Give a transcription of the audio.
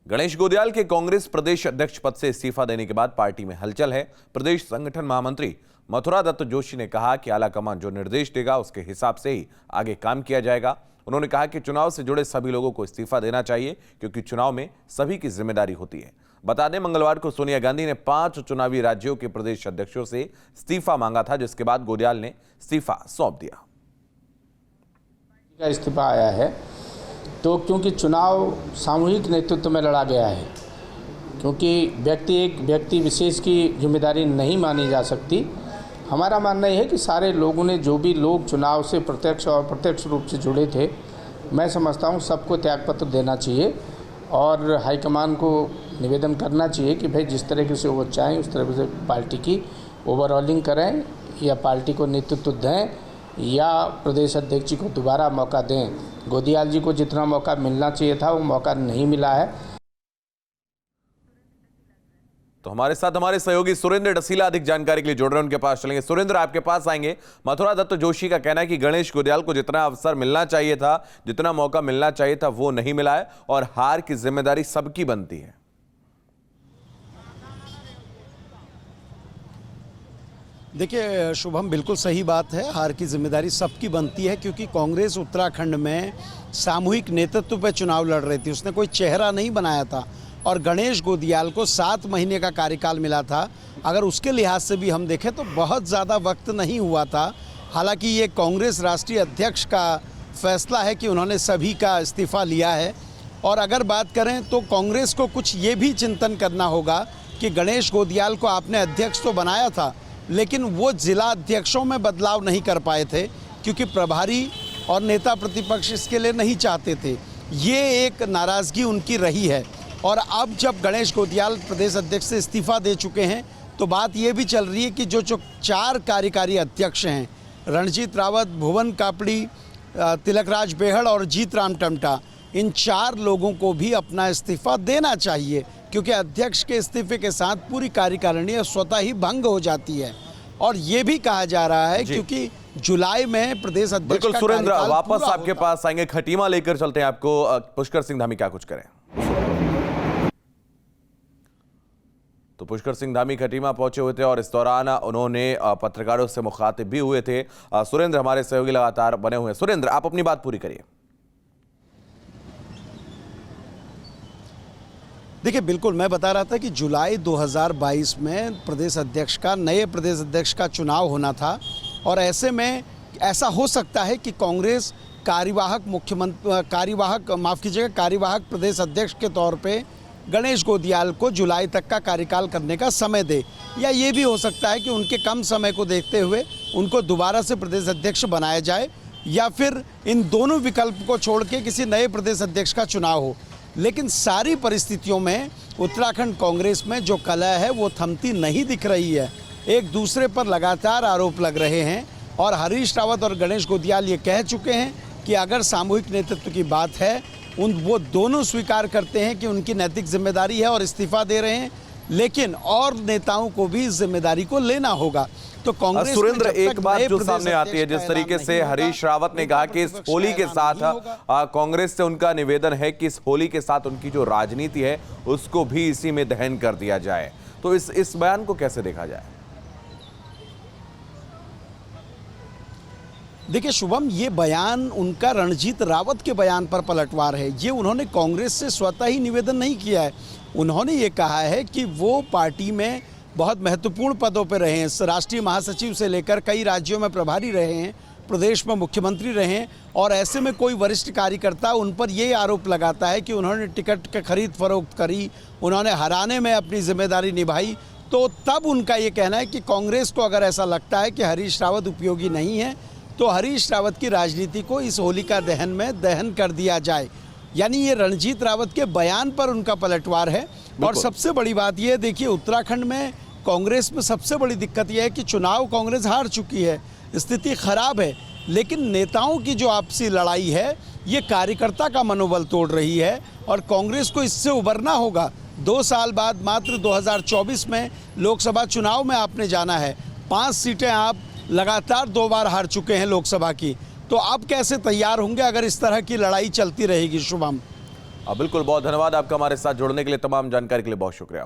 गणेश गोदियाल के कांग्रेस प्रदेश अध्यक्ष पद से इस्तीफा देने के बाद पार्टी में हलचल है। प्रदेश संगठन महामंत्री मथुरा दत्त जोशी ने कहा कि आलाकमान जो निर्देश देगा उसके हिसाब से ही आगे काम किया जाएगा। उन्होंने कहा कि चुनाव से जुड़े सभी लोगों को इस्तीफा देना चाहिए क्योंकि चुनाव में सभी की जिम्मेदारी होती है। बता दें, मंगलवार को सोनिया गांधी ने 5 चुनावी राज्यों के प्रदेश अध्यक्षों से इस्तीफा मांगा था, जिसके बाद गोदियाल ने इस्तीफा सौंप दिया। इस्तीफा आया है तो क्योंकि चुनाव सामूहिक नेतृत्व में लड़ा गया है, क्योंकि एक व्यक्ति विशेष की जिम्मेदारी नहीं मानी जा सकती। हमारा मानना यह है कि सारे लोगों ने, जो भी लोग चुनाव से प्रत्यक्ष और अप्रत्यक्ष रूप से जुड़े थे, मैं समझता हूँ सबको त्यागपत्र देना चाहिए और हाईकमान को निवेदन करना चाहिए कि भाई जिस तरीके से वो चाहें उस तरह से पार्टी की ओवरऑलिंग करें या पार्टी को नेतृत्व दें या प्रदेश अध्यक्ष जी को दोबारा मौका दें। गोदियाल जी को जितना मौका मिलना चाहिए था वो मौका नहीं मिला है। तो हमारे साथ हमारे सहयोगी सुरेंद्र डसीला अधिक जानकारी के लिए जुड़ रहे हैं, उनके पास चलेंगे। सुरेंद्र, आपके पास आएंगे। मथुरा दत्त जोशी का कहना है कि गणेश गोदियाल को जितना अवसर मिलना चाहिए था, जितना मौका मिलना चाहिए था, वो नहीं मिला है और हार की जिम्मेदारी सबकी बनती है। देखिए शुभम, बिल्कुल सही बात है। हार की जिम्मेदारी सबकी बनती है क्योंकि कांग्रेस उत्तराखंड में सामूहिक नेतृत्व पर चुनाव लड़ रही थी। उसने कोई चेहरा नहीं बनाया था और गणेश गोदियाल को 7 महीने का कार्यकाल मिला था। अगर उसके लिहाज से भी हम देखें तो बहुत ज़्यादा वक्त नहीं हुआ था। हालांकि ये कांग्रेस राष्ट्रीय अध्यक्ष का फैसला है कि उन्होंने सभी का इस्तीफ़ा लिया है। और अगर बात करें तो कांग्रेस को कुछ ये भी चिंतन करना होगा कि गणेश गोदियाल को आपने अध्यक्ष तो बनाया था, लेकिन वो जिला अध्यक्षों में बदलाव नहीं कर पाए थे क्योंकि प्रभारी और नेता प्रतिपक्ष इसके लिए नहीं चाहते थे। ये एक नाराज़गी उनकी रही है। और अब जब गणेश गोदियाल प्रदेश अध्यक्ष से इस्तीफा दे चुके हैं तो बात ये भी चल रही है कि जो 4 कार्यकारी अध्यक्ष हैं, रणजीत रावत, भुवन कापड़ी, तिलकराज बेहड़ और जीत राम टमटा, इन 4 लोगों को भी अपना इस्तीफा देना चाहिए क्योंकि अध्यक्ष के इस्तीफे के साथ पूरी कार्यकारिणी स्वतः ही भंग हो जाती है। और ये भी कहा जा रहा है क्योंकि जुलाई में प्रदेश अध्यक्ष बिल्कुल सुरेंद्र, वापस आपके पास आएंगे। खटीमा लेकर चलते हैं आपको। पुष्कर सिंह धामी क्या कुछ करें? तो पुष्कर सिंह धामी खटीमा पहुंचे हुए थे और इस दौरान उन्होंने पत्रकारों से मुखातिब भी हुए थे। सुरेंद्र हमारे सहयोगी लगातार बने हुए हैं। सुरेंद्र, आप अपनी बात पूरी करिए। देखिए बिल्कुल, मैं बता रहा था कि जुलाई 2022 में नए प्रदेश अध्यक्ष का चुनाव होना था और ऐसे में ऐसा हो सकता है कि कांग्रेस कार्यवाहक प्रदेश अध्यक्ष के तौर पे गणेश गोदियाल को जुलाई तक का कार्यकाल करने का समय दे, या ये भी हो सकता है कि उनके कम समय को देखते हुए उनको दोबारा से प्रदेश अध्यक्ष बनाया जाए या फिर इन दोनों विकल्प को छोड़ के किसी नए प्रदेश अध्यक्ष का चुनाव हो। लेकिन सारी परिस्थितियों में उत्तराखंड कांग्रेस में जो कलह है वो थमती नहीं दिख रही है। एक दूसरे पर लगातार आरोप लग रहे हैं और हरीश रावत और गणेश गोदियाल ये कह चुके हैं कि अगर सामूहिक नेतृत्व की बात है वो दोनों स्वीकार करते हैं कि उनकी नैतिक जिम्मेदारी है और इस्तीफा दे रहे हैं, लेकिन और नेताओं को भी इस जिम्मेदारी को लेना होगा। तो कांग्रेस सुरेंद्र, एक बात जो सामने आती है, जिस तरीके से हरीश रावत ने कहा कि इस होली के साथ कांग्रेस से उनका निवेदन है कि इस होली के साथ उनकी जो राजनीति है उसको भी इसी में दहन कर दिया जाए, तो इस बयान को कैसे देखा जाए? देखिए शुभम, ये बयान उनका रणजीत रावत के बयान पर पलटवार है। ये उन्होंने कांग्रेस से स्वतः ही निवेदन नहीं किया है। उन्होंने ये कहा है कि वो पार्टी में बहुत महत्वपूर्ण पदों पर रहे हैं, राष्ट्रीय महासचिव से लेकर कई राज्यों में प्रभारी रहे हैं, प्रदेश में मुख्यमंत्री रहे हैं, और ऐसे में कोई वरिष्ठ कार्यकर्ता उन पर ये आरोप लगाता है कि उन्होंने टिकट के खरीद फरोख्त करी, उन्होंने हराने में अपनी जिम्मेदारी निभाई, तो तब उनका ये कहना है कि कांग्रेस को अगर ऐसा लगता है कि हरीश रावत उपयोगी नहीं है तो हरीश रावत की राजनीति को इस होलिका दहन में दहन कर दिया जाए। यानी ये रणजीत रावत के बयान पर उनका पलटवार है। और सबसे बड़ी बात ये, देखिए उत्तराखंड में कांग्रेस में सबसे बड़ी दिक्कत यह है कि चुनाव कांग्रेस हार चुकी है, स्थिति खराब है, लेकिन नेताओं की जो आपसी लड़ाई है ये कार्यकर्ता का मनोबल तोड़ रही है और कांग्रेस को इससे उबरना होगा। 2 साल बाद मात्र 2024 में लोकसभा चुनाव में आपने जाना है। 5 सीटें आप लगातार 2 बार हार चुके हैं लोकसभा की, तो अब कैसे तैयार होंगे अगर इस तरह की लड़ाई चलती रहेगी? शुभम, बिल्कुल, बहुत धन्यवाद आपका हमारे साथ जुड़ने के लिए, तमाम जानकारी के लिए बहुत शुक्रिया।